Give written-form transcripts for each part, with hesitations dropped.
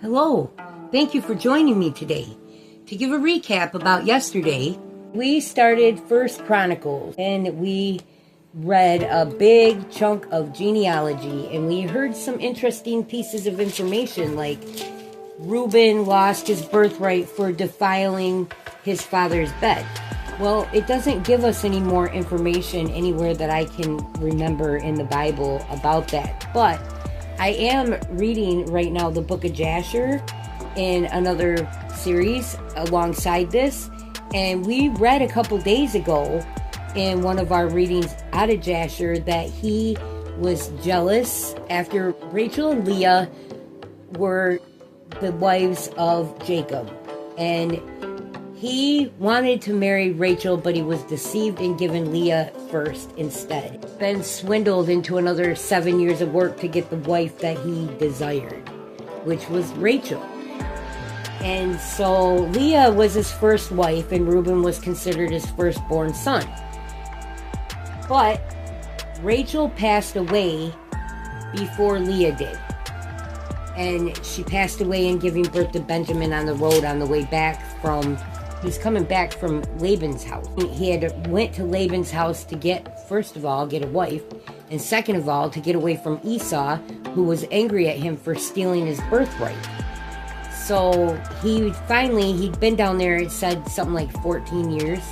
Hello, thank you for joining me today. To give a recap about yesterday, we started First Chronicles and we read a big chunk of genealogy and we heard some interesting pieces of information like Reuben lost his birthright for defiling his father's bed. Well, it doesn't give us any more information anywhere that I can remember in the Bible about that, but I am reading right now the book of Jasher in another series alongside this, and we read a couple days ago in one of our readings out of Jasher that he was jealous after Rachel and Leah were the wives of Jacob, and he wanted to marry Rachel, but he was deceived and given Leah first instead. Then swindled into another 7 years of work to get the wife that he desired, which was Rachel. And so Leah was his first wife, and Reuben was considered his firstborn son. But Rachel passed away before Leah did. And she passed away in giving birth to Benjamin on the road on the way back from... He was coming back from Laban's house. He had went to Laban's house to get, first of all, get a wife, and second of all, to get away from Esau, who was angry at him for stealing his birthright. So he'd been down there, it said something like 14 years,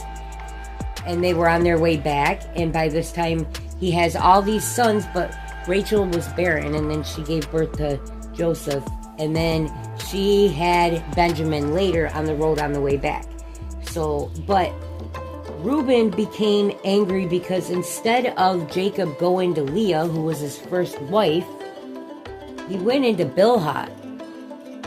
and they were on their way back, and by this time, he has all these sons, but Rachel was barren, and then she gave birth to Joseph, and then she had Benjamin later on the road on the way back. But Reuben became angry because instead of Jacob going to Leah, who was his first wife, he went into Bilhah,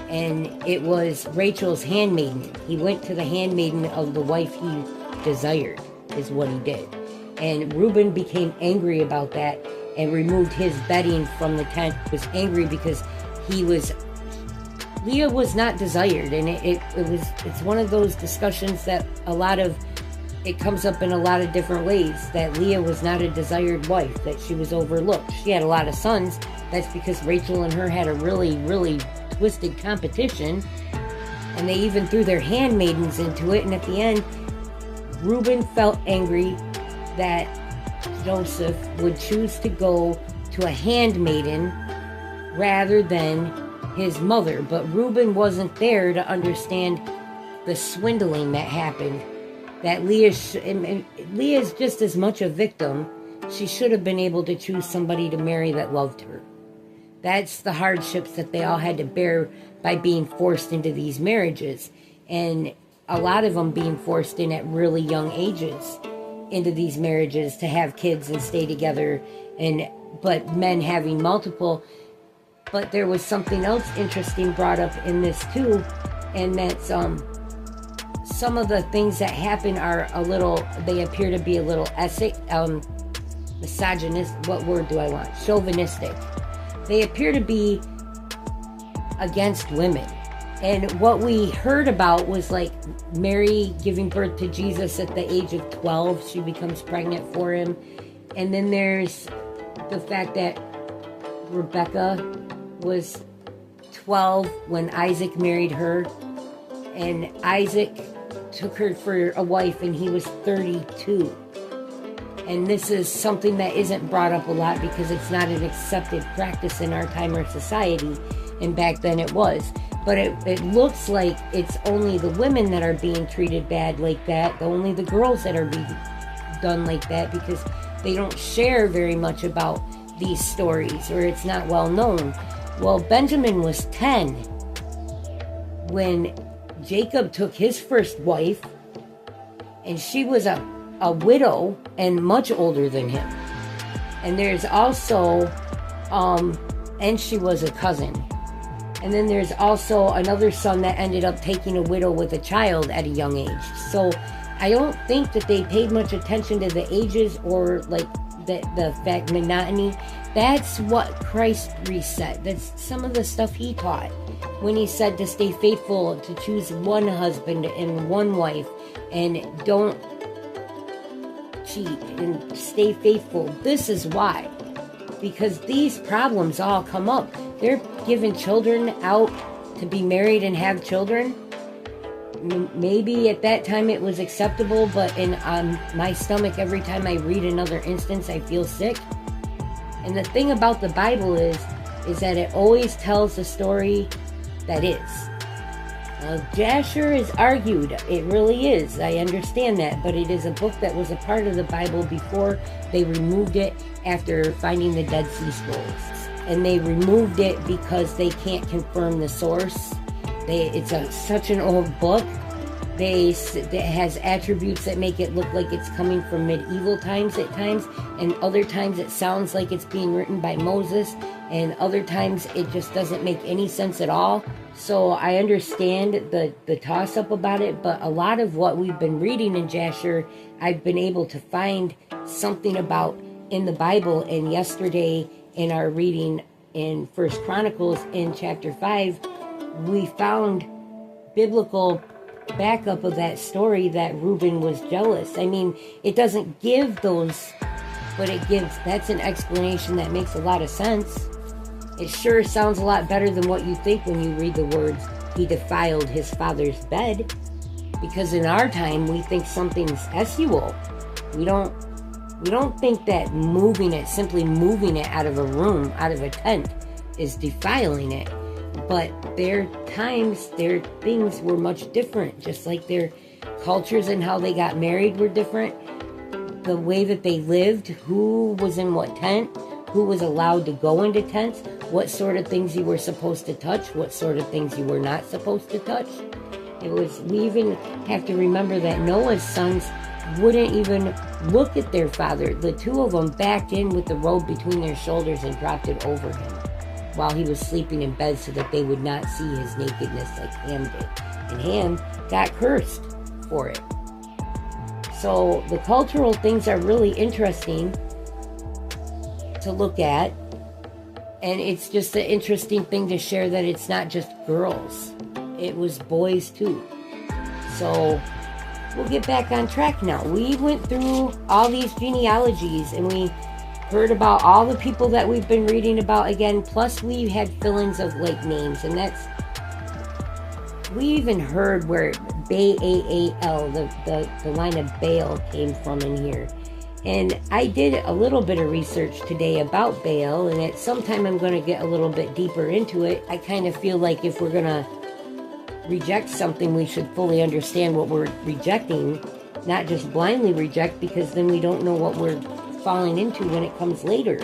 and it was Rachel's handmaiden. He went to the handmaiden of the wife he desired, is what he did. And Reuben became angry about that and removed his bedding from the tent. He was angry because Leah was not desired, and it's one of those discussions that it comes up in a lot of different ways, that Leah was not a desired wife, that she was overlooked. She had a lot of sons. That's because Rachel and her had a really, really twisted competition, and they even threw their handmaidens into it, and at the end, Reuben felt angry that Joseph would choose to go to a handmaiden rather than his mother, but Reuben wasn't there to understand the swindling that happened. That Leah's just as much a victim. She should have been able to choose somebody to marry that loved her. That's the hardships that they all had to bear by being forced into these marriages, and a lot of them being forced in at really young ages into these marriages to have kids and stay together, but men having multiple. But there was something else interesting brought up in this too, and that's some of the things that happen are they appear to be a little misogynist. What word do I want? Chauvinistic. They appear to be against women. And what we heard about was like Mary giving birth to Jesus at the age of 12. She becomes pregnant for him. And then there's the fact that Rebecca was 12 when Isaac married her, and Isaac took her for a wife and he was 32. And this is something that isn't brought up a lot because it's not an accepted practice in our time or society, and back then it was. But it looks like it's only the women that are being treated bad like that, only the girls that are being done like that, because they don't share very much about these stories, or it's not well known. Well, Benjamin was 10 when Jacob took his first wife, and she was a widow and much older than him. And there's also, and she was a cousin. And then there's also another son that ended up taking a widow with a child at a young age. So I don't think that they paid much attention to the ages or like the fact monotony. That's what Christ reset. That's some of the stuff he taught when he said to stay faithful, to choose one husband and one wife, and don't cheat, and stay faithful. This is why. Because these problems all come up. They're giving children out to be married and have children. Maybe at that time it was acceptable, but in my stomach, every time I read another instance, I feel sick. And the thing about the Bible is that it always tells the story that is. Jasher is argued. It really is. I understand that. But it is a book that was a part of the Bible before they removed it after finding the Dead Sea Scrolls. And they removed it because they can't confirm the source. It's such an old book. It has attributes that make it look like it's coming from medieval times at times. And other times it sounds like it's being written by Moses. And other times it just doesn't make any sense at all. So I understand the toss-up about it, but a lot of what we've been reading in Jasher, I've been able to find something about in the Bible. And yesterday in our reading in 1 Chronicles in chapter 5, we found biblical backup of that story that Reuben was jealous. I mean, it doesn't give those, but that's an explanation that makes a lot of sense. It sure sounds a lot better than what you think when you read the words, he defiled his father's bed. Because in our time, we think something's sexual. We don't think that simply moving it out of a room, out of a tent, is defiling it. But their times, their things were much different. Just like their cultures and how they got married were different. The way that they lived, who was in what tent, who was allowed to go into tents, what sort of things you were supposed to touch, what sort of things you were not supposed to touch. We even have to remember that Noah's sons wouldn't even look at their father. The two of them backed in with the robe between their shoulders and dropped it over him while he was sleeping in bed so that they would not see his nakedness like Ham did. And Ham got cursed for it. So the cultural things are really interesting to look at, and it's just an interesting thing to share that it's not just girls, it was boys too. So we'll get back on track now. We went through all these genealogies and we heard about all the people that we've been reading about again, plus we had fill-ins of like names, and we even heard where Baal, the line of Baal came from in here. And I did a little bit of research today about Baal, and at some time I'm going to get a little bit deeper into it. I kind of feel like if we're going to reject something, we should fully understand what we're rejecting, not just blindly reject, because then we don't know what we're falling into when it comes later.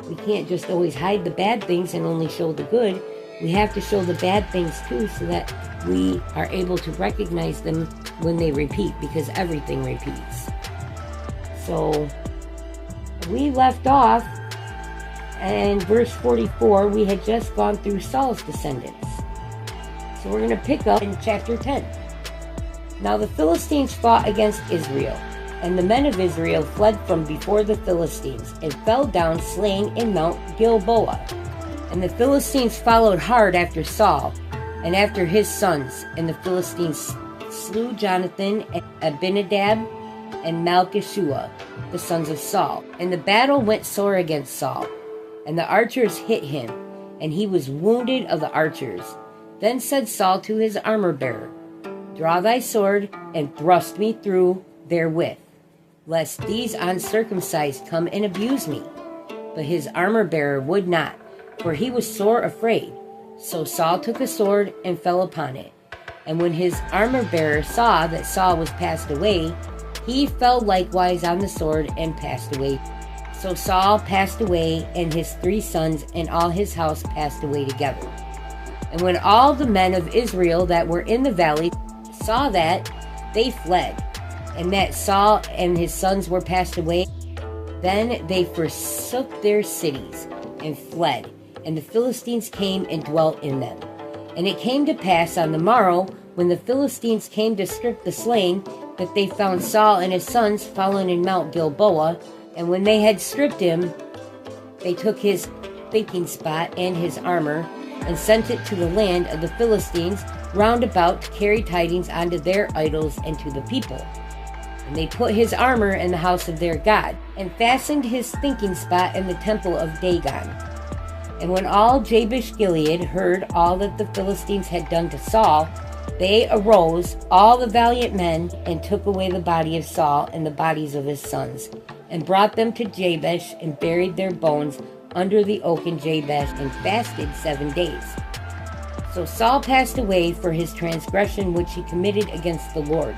We can't just always hide the bad things and only show the good. We have to show the bad things too, so that we are able to recognize them when they repeat, because everything repeats. So we left off in verse 44. We had just gone through Saul's descendants. So we're going to pick up in chapter 10. Now the Philistines fought against Israel, and the men of Israel fled from before the Philistines and fell down slain in Mount Gilboa. And the Philistines followed hard after Saul and after his sons, and the Philistines slew Jonathan and Abinadab and Malchishua, the sons of Saul. And the battle went sore against Saul, and the archers hit him, and he was wounded of the archers. Then said Saul to his armor-bearer, Draw thy sword, and thrust me through therewith, lest these uncircumcised come and abuse me. But his armor-bearer would not, for he was sore afraid. So Saul took a sword and fell upon it. And when his armor-bearer saw that Saul was passed away, he fell likewise on the sword and passed away. So Saul passed away, and his 3 sons and all his house passed away together. And when all the men of Israel that were in the valley saw that, they fled, and that Saul and his sons were passed away, then they forsook their cities and fled, and the Philistines came and dwelt in them. And it came to pass on the morrow, when the Philistines came to strip the slain, that they found Saul and his sons fallen in Mount Gilboa. And when they had stripped him, they took his thinking spot and his armor, and sent it to the land of the Philistines round about to carry tidings unto their idols and to the people. And they put his armor in the house of their God, and fastened his thinking spot in the temple of Dagon. And when all Jabesh Gilead heard all that the Philistines had done to Saul, they arose, all the valiant men, and took away the body of Saul and the bodies of his sons, and brought them to Jabesh, and buried their bones under the oak in Jabesh, and fasted 7 days. So Saul passed away for his transgression which he committed against the Lord,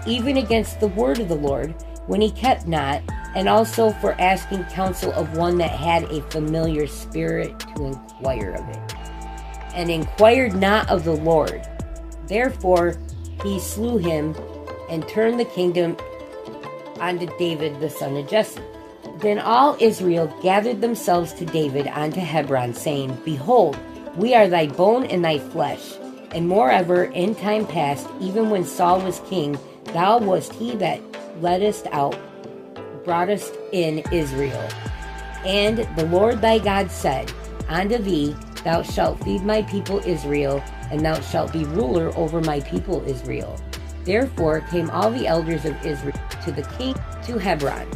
even against the word of the Lord, when he kept not, and also for asking counsel of one that had a familiar spirit to inquire of it, and inquired not of the Lord. Therefore he slew him, and turned the kingdom unto David the son of Jesse. Then all Israel gathered themselves to David unto Hebron, saying, Behold, we are thy bone and thy flesh. And moreover, in time past, even when Saul was king, thou wast he that leddest out, broughtest in Israel. And the Lord thy God said unto thee, Thou shalt feed my people Israel, and thou shalt be ruler over my people Israel. Therefore came all the elders of Israel to the king to Hebron.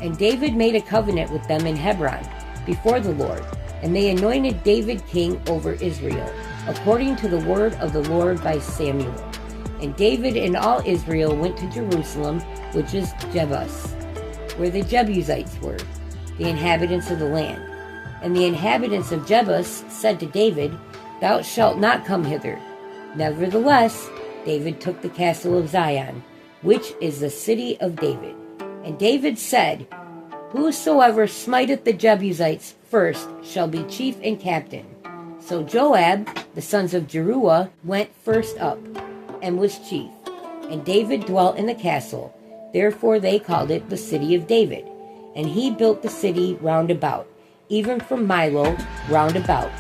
And David made a covenant with them in Hebron before the Lord. And they anointed David king over Israel, according to the word of the Lord by Samuel. And David and all Israel went to Jerusalem, which is Jebus, where the Jebusites were, the inhabitants of the land. And the inhabitants of Jebus said to David, Thou shalt not come hither. Nevertheless, David took the castle of Zion, which is the city of David. And David said, Whosoever smiteth the Jebusites first shall be chief and captain. So Joab, the sons of Jeruah, went first up, and was chief. And David dwelt in the castle. Therefore they called it the city of David. And he built the city round about, even from Milo round about.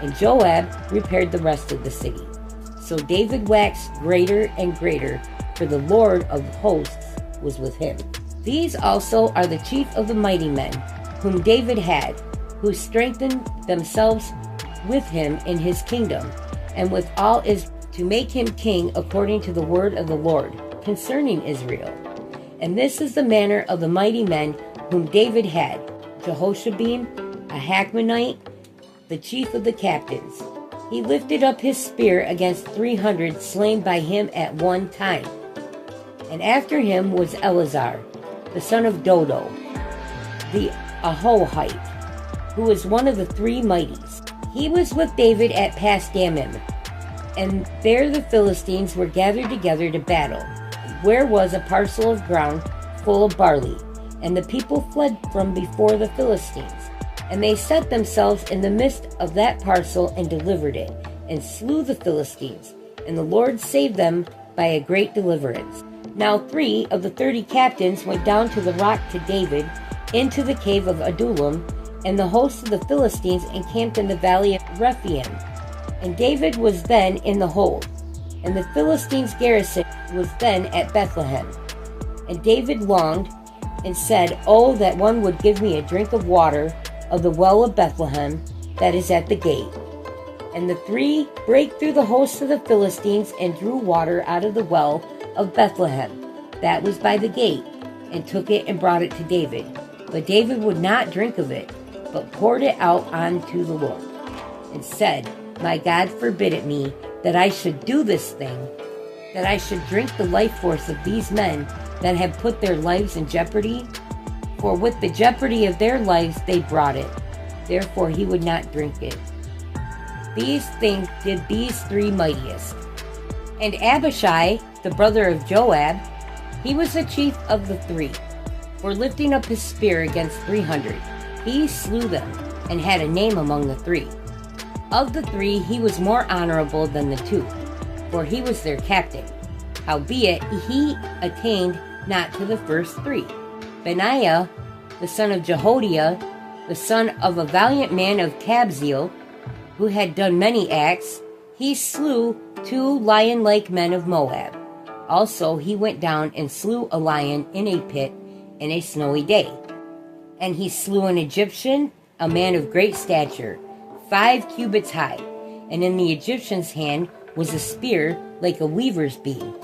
And Joab repaired the rest of the city. So David waxed greater and greater, for the Lord of hosts was with him. These also are the chief of the mighty men, whom David had, who strengthened themselves with him in his kingdom, and with all Israel, to make him king according to the word of the Lord concerning Israel. And this is the manner of the mighty men whom David had: Jehoshabim, a Hachmonite, the chief of the captains. He lifted up his spear against 300 slain by him at one time. And after him was Eleazar, the son of Dodo, the Ahohite, who was one of the 3 mighties. He was with David at Pasdammim, and there the Philistines were gathered together to battle, where was a parcel of ground full of barley. And the people fled from before the Philistines. And they set themselves in the midst of that parcel, and delivered it, and slew the Philistines. And the Lord saved them by a great deliverance. Now 3 of the 30 captains went down to the rock to David, into the cave of Adullam, and the host of the Philistines encamped in the valley of Rephaim. And David was then in the hold, and the Philistines' garrison was then at Bethlehem. And David longed, and said, Oh, that one would give me a drink of water of the well of Bethlehem, that is at the gate. And the 3 brake through the host of the Philistines, and drew water out of the well of Bethlehem, that was by the gate, and took it and brought it to David. But David would not drink of it, but poured it out unto the Lord, and said, My God forbid it me, that I should do this thing, that I should drink the life force of these men that have put their lives in jeopardy. For with the jeopardy of their lives they brought it. Therefore he would not drink it. These things did these 3 mightiest. And Abishai, the brother of Joab, he was the chief of the 3. For lifting up his spear against 300, he slew them, and had a name among the 3. Of the 3 he was more honorable than the 2, for he was their captain. Howbeit he attained not to the first 3. Benaiah, the son of Jehoiada, the son of a valiant man of Kabzeel, who had done many acts, he slew 2 lion-like men of Moab. Also he went down and slew a lion in a pit in a snowy day. And he slew an Egyptian, a man of great stature, 5 cubits high, and in the Egyptian's hand was a spear like a weaver's beam.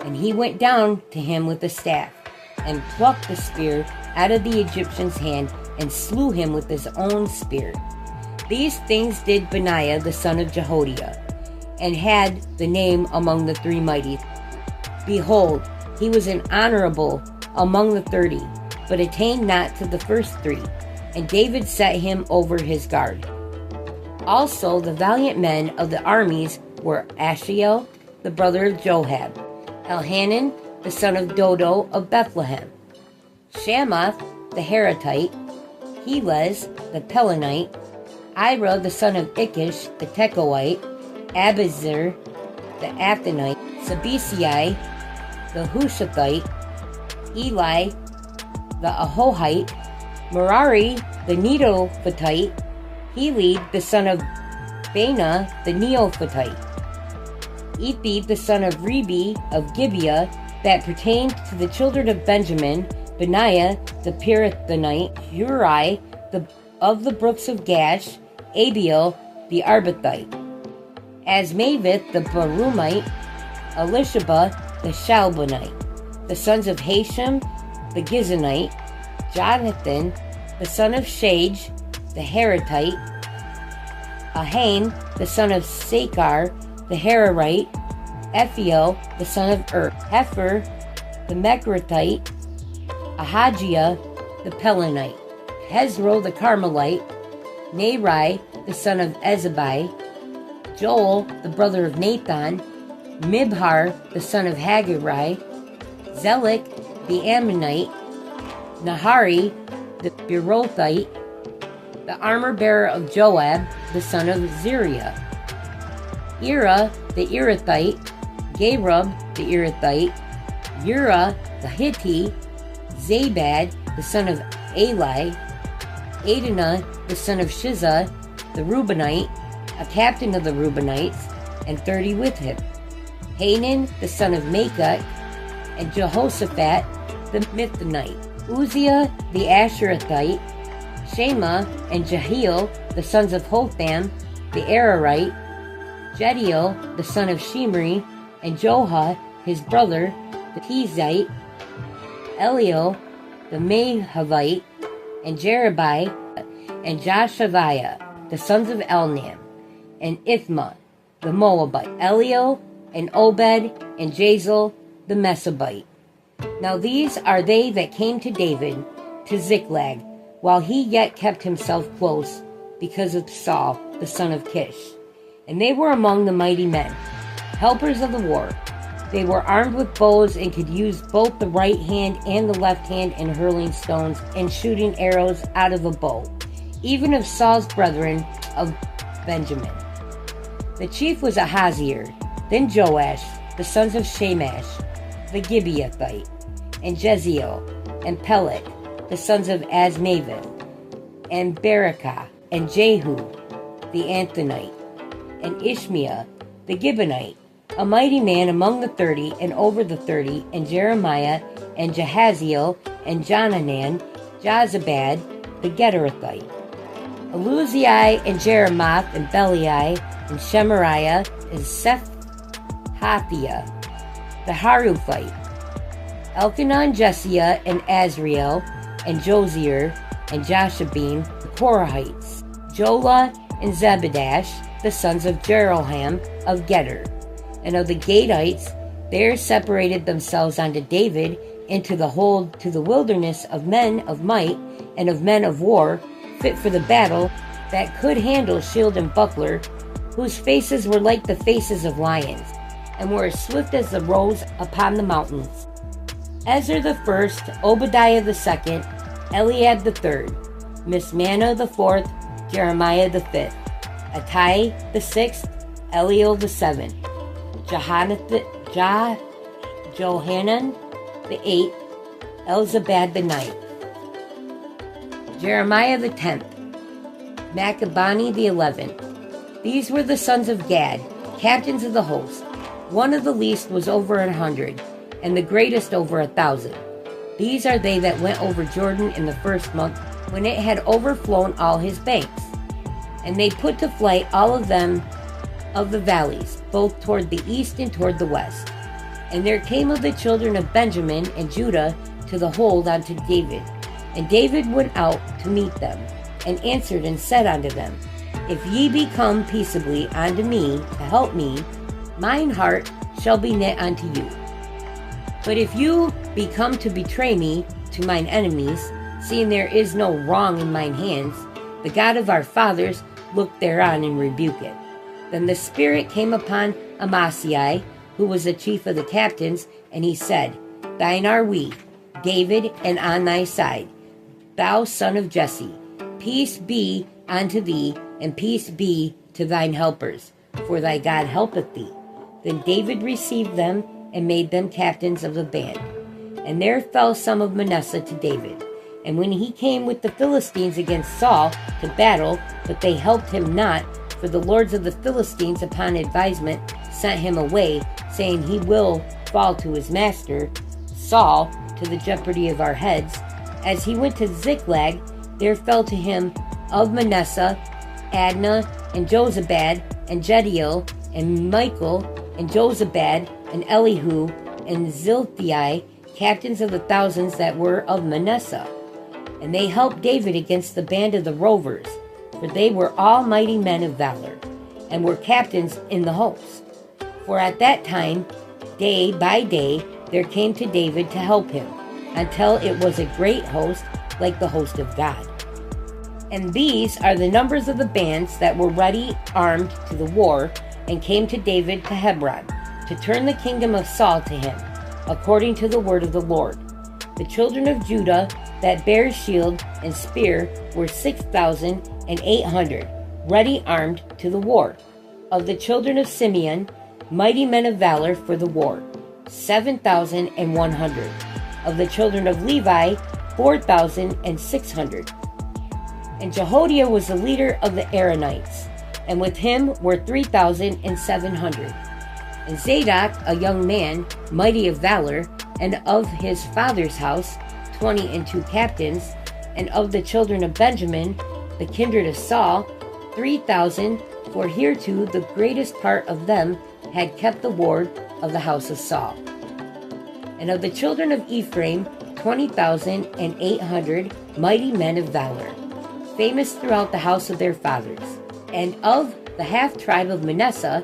And he went down to him with a staff, and plucked the spear out of the Egyptian's hand, and slew him with his own spear. These things did Benaiah the son of Jehoiada, and had the name among the 3 mighty. Behold, he was an honorable among the 30, but attained not to the first 3, and David set him over his guard. Also the valiant men of the armies were Ashiel, the brother of Joab, Elhanan, the son of Dodo of Bethlehem, Shammath, the Haratite, Helez, the Pelonite, Ira, the son of Ikish, the Tekoite, Abizar, the Athonite, Sabesai, the Hushathite, Eli, the Ahohite, Merari, the Netophathite, Helid, the son of Bana, the Neophathite, Ethi, the son of Rebi of Gibeah, that pertained to the children of Benjamin, Benaiah, the Pirathonite, Uri, of the brooks of Gash, Abiel, the Arbathite, Asmaveth, the Barumite, Elishaba, the Shalbonite, the sons of Hashem, the Gizonite, Jonathan, the son of Shage, the Haratite, Ahain, the son of Sakar, the Hararite, Ephiel, the son of Hefer, the Mechrathite, Ahajiah, the Pelonite, Hezro, the Carmelite, Neri, the son of Ezabai, Joel, the brother of Nathan, Mibhar, the son of Haggai, Zelek, the Ammonite, Nahari, the Berothite, the armor-bearer of Joab, the son of Zeriah, Ira, the Irathite, Gareb, the Irathite, Ura, the Hittite, Zabad, the son of Eli, Adonah, the son of Shiza, the Reubenite, a captain of the Reubenites, and 30 with him, Hanan, the son of Makach, and Jehoshaphat, the Mithonite, Uzziah, the Asherathite, Shema, and Jehiel, the sons of Hotham, the Ararite, Jediel, the son of Shimri, and Joha, his brother, the Tizite, Eliel, the Mahavite, and Jerubai, and Joshaviah, the sons of Elnam, and Ithma, the Moabite, Eliel, and Obed, and Jazel, the Mesobite. Now these are they that came to David to Ziklag, while he yet kept himself close, because of Saul, the son of Kish. And they were among the mighty men, helpers of the war. They were armed with bows and could use both the right hand and the left hand in hurling stones and shooting arrows out of a bow, even of Saul's brethren of Benjamin. The chief was Ahaziah, then Joash, the sons of Shamash, the Gibeathite, and Jeziel, and Pelet, the sons of Asmaveth, and Berekah, and Jehu, the Anthonite, and Ishmael, the Gibeonite, a mighty man among the 30 and over the 30, and Jeremiah, and Jahaziel, and Johanan, Jozabad, the Gederathite, Eluzai, and Jeremoth, and Belai, and Shemariah, and Sephathiah, the Haruphite, Elkanah, Jesiah, and Azriel, and Josier, and Joshabim, the Korahites, Jola, and Zebadash, the sons of Jeroham of Geder. And of the Gadites, there separated themselves unto David into the hold to the wilderness of men of might and of men of war, fit for the battle, that could handle shield and buckler, whose faces were like the faces of lions, and were as swift as the roes upon the mountains. Ezra the first, Obadiah the second, Eliab the third, Mismana the fourth, Jeremiah the fifth, Attai the sixth, Eliel the seventh, Johanan the eighth, Elzabad the ninth, Jeremiah the 10th, Machabani the 11th. These were the sons of Gad, captains of the host. One of the least was over 100, and the greatest over 1,000. These are they that went over Jordan in the first month, when it had overflown all his banks. And they put to flight all of them of the valleys, both toward the east and toward the west. And there came of the children of Benjamin and Judah to the hold unto David. And David went out to meet them, and answered and said unto them, If ye be come peaceably unto me to help me, mine heart shall be knit unto you. But if you be come to betray me to mine enemies, seeing there is no wrong in mine hands, the God of our fathers look thereon and rebuke it. Then the Spirit came upon Amasai, who was the chief of the captains, and he said, Thine are we, David, and on thy side, thou son of Jesse. Peace be unto thee, and peace be to thine helpers, for thy God helpeth thee. Then David received them, and made them captains of the band. And there fell some of Manasseh to David. And when he came with the Philistines against Saul to battle, but they helped him not, for the lords of the Philistines upon advisement sent him away, saying he will fall to his master, Saul, to the jeopardy of our heads. As he went to Ziklag, there fell to him of Manasseh, Adnah, and Jozabad, and Jediel, and Michael, and Jozabad, and Elihu, and Zilthai, captains of the thousands that were of Manasseh. And they helped David against the band of the rovers, for they were all mighty men of valor, and were captains in the host. For at that time, day by day, there came to David to help him, until it was a great host, like the host of God. And these are the numbers of the bands that were ready armed to the war, and came to David to Hebron, to turn the kingdom of Saul to him, according to the word of the Lord. The children of Judah that bare shield and spear were 6,800, ready armed to the war. Of the children of Simeon, mighty men of valor for the war, 7,100. Of the children of Levi, 4,600. And Jehoiada was the leader of the Aaronites, and with him were 3,700. And Zadok, a young man, mighty of valor, and of his father's house, 22 captains, and of the children of Benjamin, the kindred of Saul, 3,000, for hereto the greatest part of them had kept the ward of the house of Saul. And of the children of Ephraim, 20,800 mighty men of valor, famous throughout the house of their fathers. And of the half tribe of Manasseh,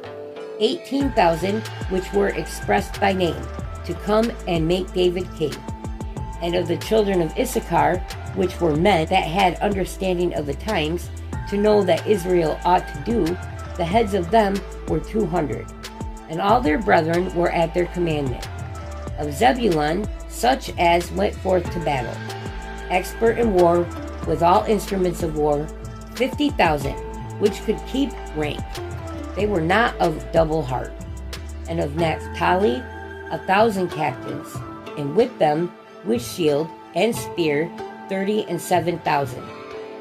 18,000, which were expressed by name, to come and make David king. And of the children of Issachar, which were men that had understanding of the times, to know that Israel ought to do, the heads of them were 200. And all their brethren were at their commandment. Of Zebulun, such as went forth to battle, expert in war, with all instruments of war, 50,000, which could keep rank. They were not of double heart. And of Naphtali, 1,000 captains, and with them, with shield and spear, 37,000.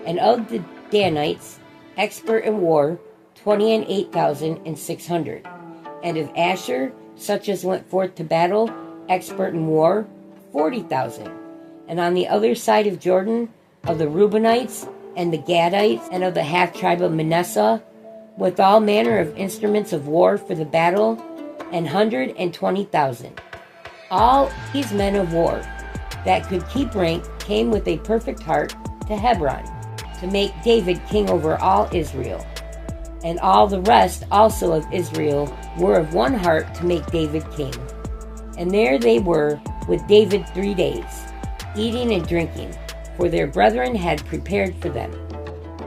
And of the Danites, expert in war, 28,600. And of Asher, such as went forth to battle, expert in war, 40,000. And on the other side of Jordan, of the Reubenites, and the Gadites, and of the half tribe of Manasseh, with all manner of instruments of war for the battle, 120,000. All these men of war that could keep rank came with a perfect heart to Hebron, to make David king over all Israel. And all the rest also of Israel were of one heart to make David king. And there they were with David 3 days, eating and drinking, for their brethren had prepared for them.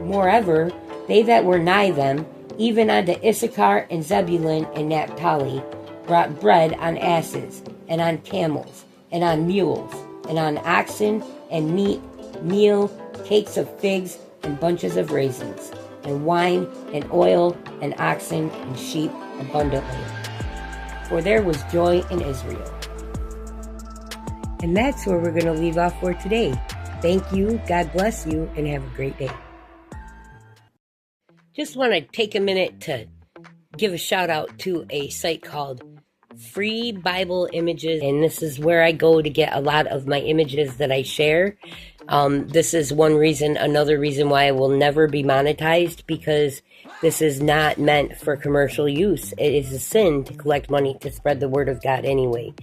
Moreover, they that were nigh them, even unto Issachar and Zebulun and Naphtali, brought bread on asses, and on camels, and on mules, and on oxen, and meat, meal, cakes of figs, and bunches of raisins, and wine, and oil, and oxen, and sheep abundantly. For there was joy in Israel. And that's where we're going to leave off for today. Thank you, God bless you, and have a great day. Just want to take a minute to give a shout out to a site called Free Bible Images, and this is where I go to get a lot of my images that I share. This is one reason, another reason why I will never be monetized, because this is not meant for commercial use. It is a sin to collect money to spread the word of God anyway.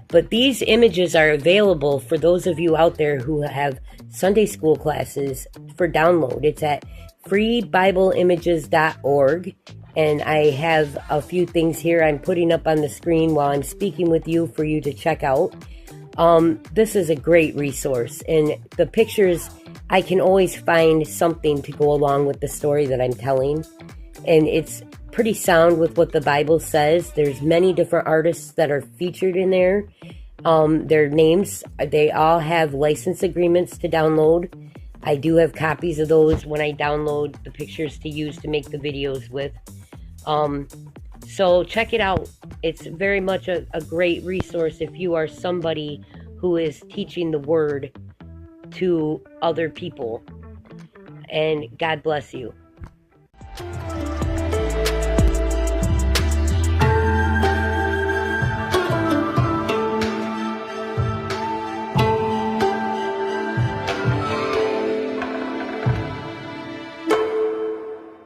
But these images are available for those of you out there who have Sunday school classes for download. It's at freebibleimages.org. And I have a few things here I'm putting up on the screen while I'm speaking with you for you to check out. This is a great resource, and the pictures, I can always find something to go along with the story that I'm telling. And it's pretty sound with what the Bible says. There's many different artists that are featured in there. Their names, they all have license agreements to download. I do have copies of those when I download the pictures to use to make the videos with. So check it out. It's very much a great resource if you are somebody who is teaching the word to other people. And God bless you.